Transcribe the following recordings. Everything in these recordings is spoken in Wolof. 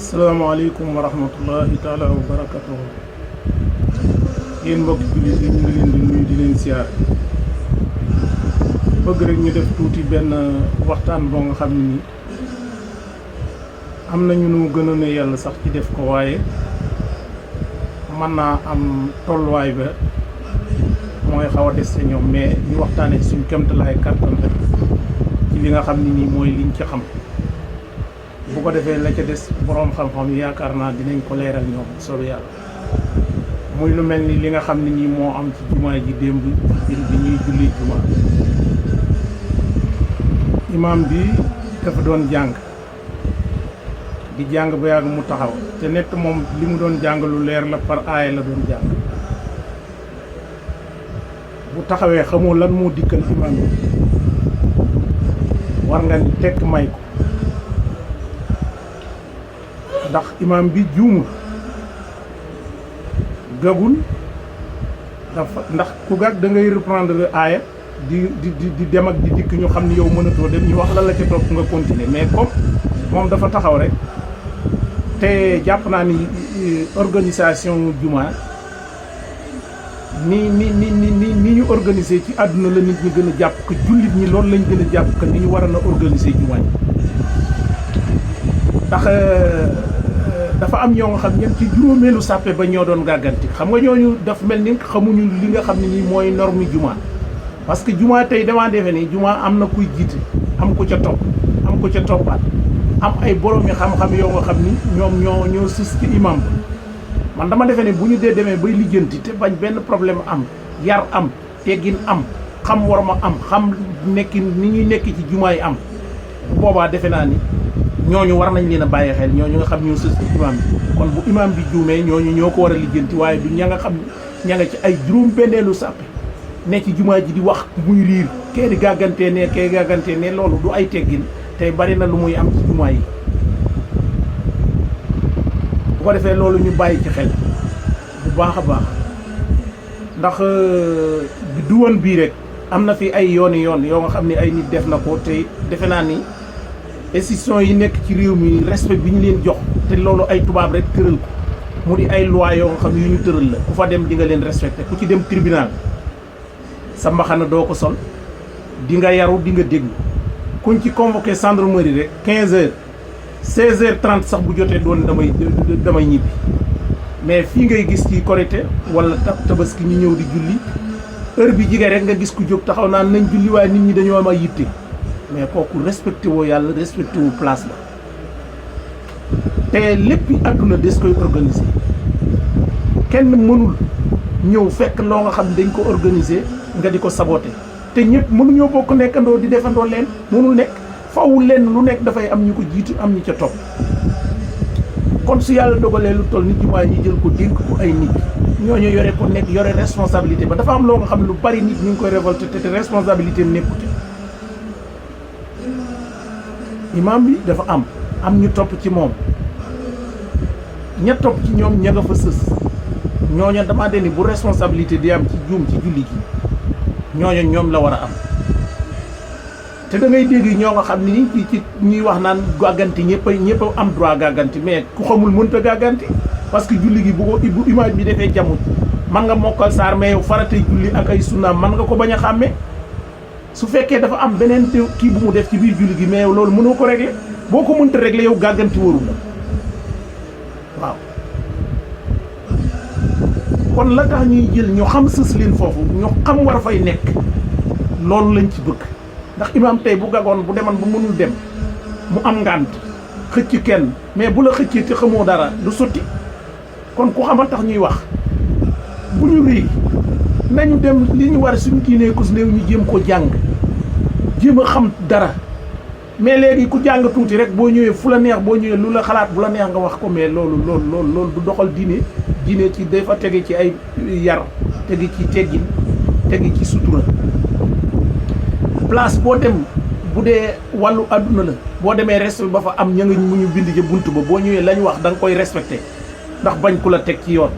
asalaamaaleykum wa rahmatullahi taala wa barakatuhu yéen mbokki jullit yi ñu ngi leen di nuyu di leen siyaar bëgg rek ñu def tuuti benn waxtaan boo nga xam ne nii am na ñu nu gënoon a yàlla sax ci def ko waaye mën naa am tolluwaay ba mooy xaw a des sa ñoom mais ñu waxtaanee ci suñu kéemtalaay kàttan rek ci li nga xam ne nii mooy liñ ci xam bu ko defee la ca des boroom xam-xam yi yaakaar naa dinañ ko leeral ñoom soobu yàlla muy lu mel ni li nga xam ne nii moo am ci jumaa ji démb bi ñuy julli jumaa imaam bi dafa doon jàng di jàng ba yàgg mu taxaw te nekk moom li mu doon jàng lu leer la par aaya la doon jàng bu taxawee xamoo lan moo dikkal imaam bi war nga ni tekk may ko ndax imaam bi juumul gagul dafa ndax ku gag da ngay reprendre aaya di dem ak di dikk ñu xam ni yow mënatoo dem ñu wax la la ca topp nga continuer mais comme moom dafa taxaw rek te jàpp naa ni organisation jumaa ni ñu organiser ci àdduna la nit ñi gën a jàpp que jullit ñi loolu lañ gën a jàpp que ni ñu war a na organiser jumaa yi ndax dafa am ñoo nga xam ñen ci juróomeelu sàppe ba ñoo doon gàgganti xam nga ñooñu daf mel ni xamuñu li nga xam ne nii mooy norme jumaa parce que jumaa tey damaa defe ni jumaa am na kuy jiite am ku ca topp am ku ca toppaat am ay borom yi xam-xam yoo nga xam ni ñoom ñoo sus ci imam ba man dama defe ne bu ñu dee demee bay lijjanti te bañ benn problème am yar am teggin am xam war ma am xam nekki ni ñuy nekk ci jumaa yi am bu boobaa defe naa ni ñooñu war nañ leen a bàyyi xel ñooñu nga xam ñoo sës ci imaam bi kon bu imaam bi juumee ñooñu ñoo ko war a lijjanti waaye du ña nga xam ña nga ci ay juróom benneelu sàppe ne ci jumaa ji di wax muy riir kee di gàggantee ne kee gàggantee ne loolu du ay teggin tey bari na lu muy am ci jumaa yi bu ko defee loolu ñu bàyyi ci xel bu baax a baax ndax du woon bii rek am na fi ay yooni yoon yoo nga xam ne ay nit def na ko te defe naa ni institutions yi nekk ci réew mi respect bi ñu leen jox te loolu ay tubaab rek tëral ko mu di ay loi yoo nga xam yu ñu tëral la ku fa dem di nga leen respecté ku ci dem tribunal sa mbaxana doo ko sol di nga yaru di nga déglu kuñ ci convoqué gendarmerie rek 15 heures 16 heures 30 sax bu jotee doon damay ñibbi mais fii ngay gis ci Korité wala tabaski ñu ñëw di julli heure bi jigéen rek nga gis ku jóg taxaw naan nañ julli waaye nit ñi dañoo am ay yitte mais kooku respecté woo yàlla respecté wu place la te lépp àdduna des koy organiser kenn mënul ñëw fekk loo nga xam ne dañ ko organiser nga di ko saboté te ñëpp mënuñoo bokk nekkandoo di defandoo leen mënul nekk fawul leen lu nekk dafay am ñu ko jiitu am ñu ca topp kon su yàlla dogalee lu toll nit jumaa ñi jël ko dénk ko ay nit ñooñu yore ko nekk yore responsabilité ba dafa am loo nga xam ne lu bari nit ñu ngi koy révolté te responsabilité nekkute imam bi dafa am ñu topp ci moom ña topp ci ñoom ña nga fa sës ñooñu dama de ni bu responsabilité di am ci juum ci julli gi ñooñu ñoom la war a am te da ngay dégg ñoo nga xam ni ci ñuy wax naan gàgganti ñëpp am droit gàgganti mais ku xamul mënta gàgganti parce que julli gi bu image bi defee jamut man nga mokkal saar mais yow faratay julli ak ay sunnaam man nga ko bañ a xàmmee su fekkee dafa am beneen kii bu mu def ci biir julli gi mais yow loolu mënoo ko régler boo ko mënta régler yow gàgganti waru la waaw kon la tax ñuy jël ñu xam sës leen foofu ñu xam war a fay nekk loolu lañ ci bëgg ndax imaam tey bu gagoon bu demoon bu mënul dem mu am ngànt xëcc kenn mais bu la xëccee te xamoo dara du sotti kon ku xamal tax ñuy wax bu ñu réy nañu dem li ñu war suñu diinee kus néew ñu jéem ko jàng jéem a xam dara mais léegi ku jàng tuuti rek boo ñëwee fu la neex boo ñëwee lu la xalaat bu la neex nga wax ko mais loolu du doxal diine ci dafa tege ci ay yar tege ci teggin tege ci sutura place boo dem bu dee wàllu àdduna la boo demee respect ba fa am ña nga mu ñu bind ca bunt ba boo ñëwee lañ wax da nga koy respecté ndax bañ ku la teg ci yoon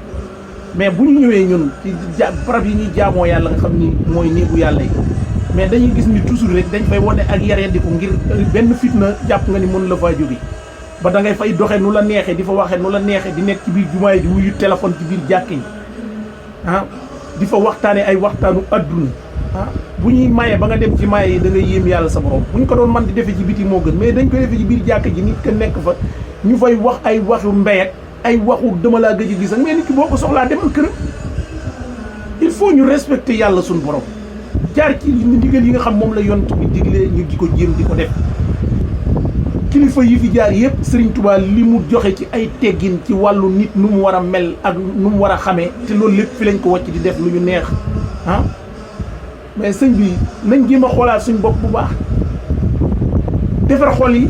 mais bu ñu ñëwee ñun ci barab yi ñuy jaamoo yàlla nga xam ni mooy néegu yàlla yi mais dañuy gis ni toujours rek dañ fay wane ak yarendiku ngir benn fitna jàpp nga ni mën la faa jóge ba da ngay fay doxe nu la neexee di fa waxee nu la neexee di nekk ci biir jumaa yi di wuyu téléphone ci biir jàkk yi di fa waxtaanee ay waxtaanu adduna bu ñuy maye ba nga dem ci maye yi da ngay yéem yàlla sa borom bu ñu ko doon man di defee ci biti moo gën mais dañ koy defee ci biir jàkk ji nit ka nekk fa ñu fay wax ay waxu mbéyat ay waxu dama laa gëj a gis ak mais nit ki boo ko soxlaa demal këram. il faut ñu respecter yàlla suñu borom jaar ci ndigal yi nga xam moom la yont bi digle ñu di ko jéem di ko def kilifa yi fi jaar yëpp Serigne Touba li mu joxe ci ay teggin ci wàllu nit nu mu war a mel ak nu mu war a xamee te loolu lépp fi lañ ko wàcc di def lu ñu neex mais sëñ bi nañ jéem a xoolaat suñ bopp bu baax defar xol yi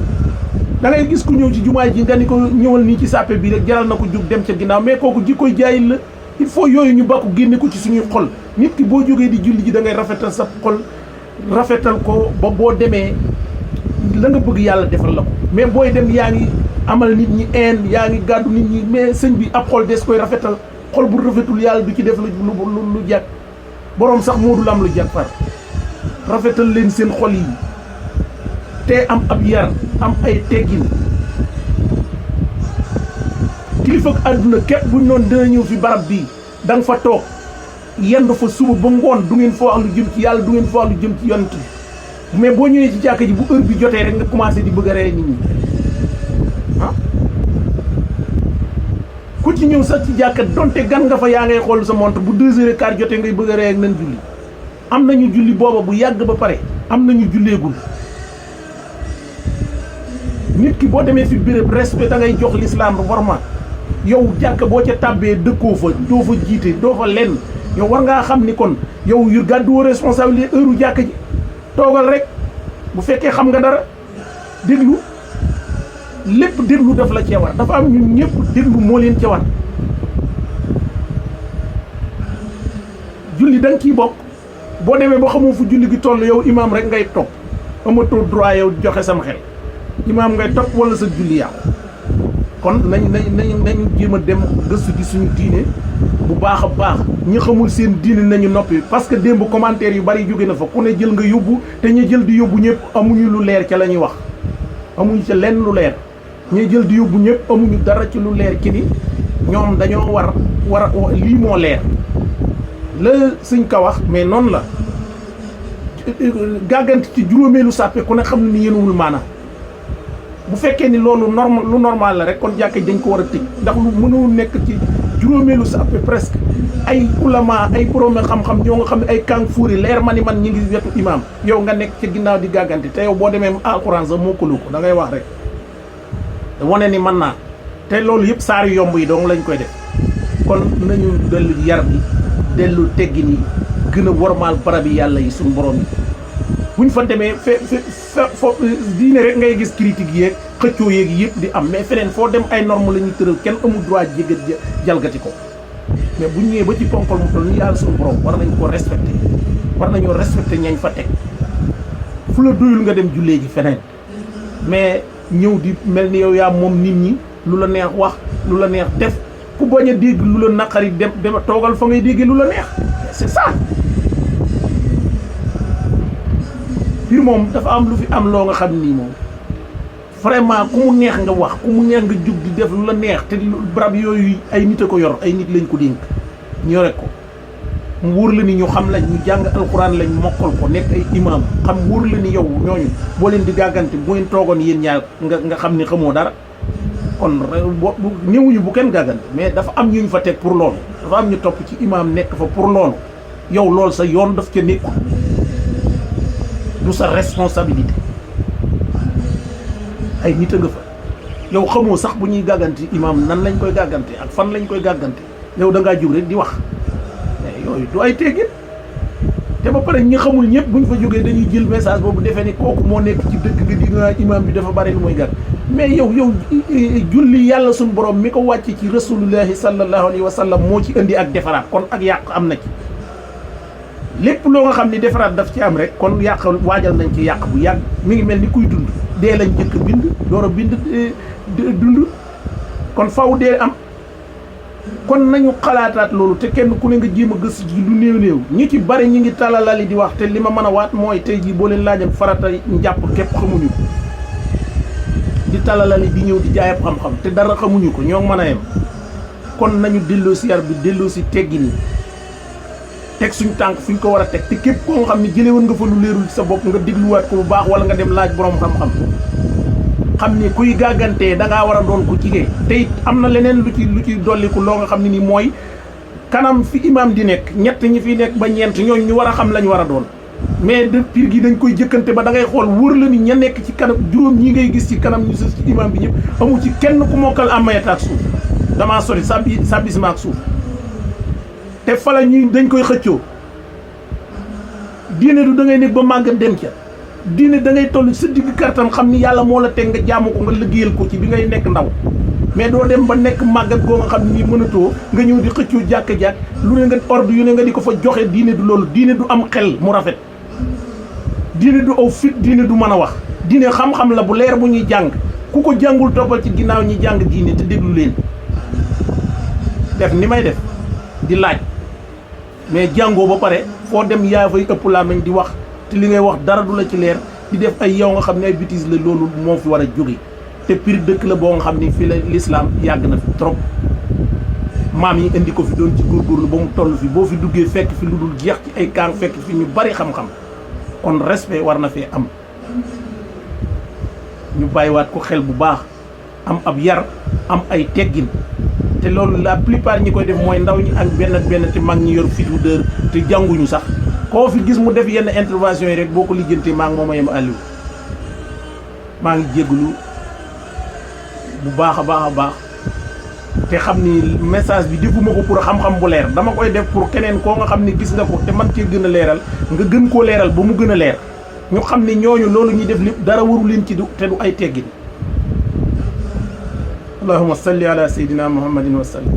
da ngay gis ku ñëw ci jumaa ji nga ni ko ñëwal nii ci sàppe bi rek jaral na ko jóg dem ca ginnaaw mais kooku ji koy jaayil la il faut yooyu ñu bakku génne ko ci suñuy xol nit ki boo jógee di julli ji da ngay rafetal sa xol rafetal ko ba boo demee la nga bëgg yàlla defal la ko mais booy dem yaa ngi amal nit ñi yaa ngi gàddu nit ñi mais sëñ bi ab xol des koy rafetal xol bu rafetul yàlla du ci def lu jàkk boroom sax moo dul am lu jàkk far rafetal leen seen xol yi te am ab yar am ay teggin kilifa ak àdduna képp buñ noonu dina ñëw fi barab bii da nga fa toog yendu fa suba ba ngoon du ngeen fa wax lu jëm ci yàlla du ngeen fa wax lu jëm ci yonent bi mais boo ñëwee ci jàkka ji bu heure bi jotee rek nga commencé di bëgg a rey nit ñi ku ci ñëw sax ci jàkka donte gan nga fa yaa ngay xool sa montre bu 2h15 jotee ngay bëgg a rey ak nañ julli am nañu julli booba bu yàgg ba pare am nañu julleegul nit ki boo demee fi béréb respect da ngay jox l'islam vraiment yow jàkk boo ca tàbbee dëkkoo fa doo fa jiite doo fa lenn yow war ngaa xam ni kon yow yu gàdduwoo responsabilité heure jàkk ji toogal rek bu fekkee xam nga dara déglu lépp déglu daf la cee war dafa am ñun ñëpp déglu moo leen ca war julli da nga ciy bokk boo demee ba xamoo fu julli gi toll yow imaam rek ngay topp amatoo droit yow joxe sama xel imaam ngay topp wala sa julli yàqu kon nañu jéem a dem gëstu ci suñu diine bu baax a baax ñi xamul seen diine nañu noppi parce que démb commentaire yu bari jóge na fa ku ne jël nga yóbbu te ñu jël di yóbbu ñëpp amuñu lu leer ca la ñuy wax amuñu ca lenn lu leer ñuy jël di yóbbu ñëpp amuñu dara ci lu leer ci ni ñoom dañoo war lii moo leer la suñ ko wax mais noonu la gàggante ci juróomeelu sàppe ku ne xam ne ni yéenuwul maanaam bu fekkee ni loolu lu normal la rek kon jàkka dañ ko war a tëj ndax lu mënul nekk ci juróomeelu sàppe presque ay ulama ay borom xam-xam ñoo nga xam ne ay kàng fuuri leer ma ni man ñi ngi wetu imaam yow nga nekk ca ginnaaw di gàggante te yow boo demee alxuraan sax moo ko da ngay wax rek wane ni mën naa te loolu yëpp saar yu yomb yi dong lañ koy def kon nañu dellu yar bi dellu teggin yi gën a wormaal barab yi yàlla yi suñu borom yi buñ fa demee fo diine rek ngay gis critique yeeg xëccoo yeeg yëpp di am mais feneen foo dem ay normes la ñuy tëral kenn amul droit jégat jalgati ko mais buñ ñëwee ba ci ponkal mu toll ni yàlla suñu borom war nañ ko respecté war nañoo respecté ñañ fa teg fu la doyul nga dem jullee ji feneen mais ñëw di mel ni yow yaa moom nit ñi lu la neex wax lu la neex def ku bañ a dégg lu la naqari dem toogal fa ngay déggee lu la neex c'est ça fii moom dafa am lu fi am loo nga xam nii moom vraiment ku mu neex nga wax ku mu neex nga jug di def lu la neex te barab yooyu ay nit a ko yor ay nit lañ ko dénk ñu yore ko mu wóor la ni ñu xam lañ ñu jàng alxuraan lañ mokkal ko nekk ay imam xam wóor la ni yow ñooñu boo leen di gàggante bu ngeen toogoon yéen ñaar nga xam ni xamoo dara kon néewuñu bu kenn gàggante mais dafa am ñu fa teg pour loolu dafa am ñu topp ci imam nekk fa pour loolu yow loolu sa yoon daf ca nekkul du sa responsabilité ay nit a nga fa yow xamoo sax bu ñuy gàggante imam nan lañ koy gàggante ak fan lañ koy gàggante yow da ngaa jóg rek di wax mais yooyu du ay teggin te ba pare ñi xamul ñëpp buñ fa jógee dañuy jël message boobu defee ni kooku moo nekk ci dëkk gi di nga imam bi dafa bari lu muy gàtt mais yow julli yàlla suñu borom mi ko wàcc ci rasulullahi sallallahu alayhi wa sallam moo ci indi ak defaraat kon ak yàq am na ci lépp loo nga xam ni defaraat daf ci am rek kon yàq waajal nañ ci yàq bu yàgg mi ngi mel ni kuy dund dee lañ jëkk bind door a bind dund kon faw dee am kon nañu xalaataat loolu te kenn ku ne nga jéem a gës ji lu néew ñi ci bari ñi ngi talalali di wax te li ma mën a waat mooy tey jii boo leen laajan farata njàpp képp xamuñu ko di talalali di ñëw di jaayab xam-xam te dara xamuñu ko ñoo mën a yem kon nañu delloo si yar bi delloo si teggin yi teg suñ tànk fi ñu ko war a teg te képp koo xam ne jëlee woon nga fa lu leerul ci sa bopp nga dégluwaat ko bu baax wala nga dem laaj borom xam-xam xam ni kuy gàggantee da ngaa war a doon ko jigéen te it am na leneen lu ci dolliku loo nga xam ne ni mooy kanam fi imam di nekk ñett ñi fi nekk ba ñeent ñooñu ñu war a xam lañ war a doon mais de pire gi dañ koy jëkkante ba da ngay xool wër la ni ña nekk ci kanam juróom ñi ngay gis ci kanam ñu sës ci imam bi ñëpp amu ci kenn ku mokkal amayat ak suuf damaa sori sabisma ak suuf te fala ñuy dañ koy xëccoo diine du da ngay nekk ba màggat dem ca diine da ngay toll sa digg kartan xam ni yàlla moo la teg nga jaamu ko nga liggéeyal ko ci bi ngay nekk ndaw mais doo dem ba nekk màggat goo nga xam ni mënatoo nga ñëw di xëccoo jàkk-jàkk lu ne nga ordre yu ne nga di ko fa joxe diine du loolu diine du am xel mu rafet diine du aw fit diine du mën a wax diine xam-xam la bu leer bu ñuy jàng ku ko jàngul toppal ci ginnaaw ñi jàng diine te déglu leen def ni may def di laaj mais jàngoo ba pare foo dem yaa fay ëpp laa mañ di wax te li ngay wax dara du la ci leer di def ay yow nga xam ne ay bêtises la loolu moo fi war a jóge te pire dëkk la boo nga xam ni fii la l'islam yàgg na fi trop maam yi indi ko fi doon ci góorgóorlu ba mu toll fi boo fi duggee fekk fi lu dul jeex ci ay kaang fekk fi ñu bari xam-xam kon respect war na fee am ñu bàyyiwaat ko xel bu baax am ab yar am ay teggin te loolu la plupart ñi koy def mooy ndaw ñi ak benn te mag ñi yor fitu dër te jànguñu sax koo fi gis mu def yenn intervention yi rek boo ko lijjantee maa ngi moom a yem Aliou maa ngi jégalu bu baax a baax te xam ni message bi defuma ko pour xam-xam bu leer dama koy def pour keneen koo nga xam ni gis nga ko te man cee gën a leeral nga gën koo leeral ba mu gën a leer ñu xam ni ñooñu loolu ñuy def lépp dara waru leen ci te du ay teggin allahumma salli ala sayyidina muhammadin wa sallam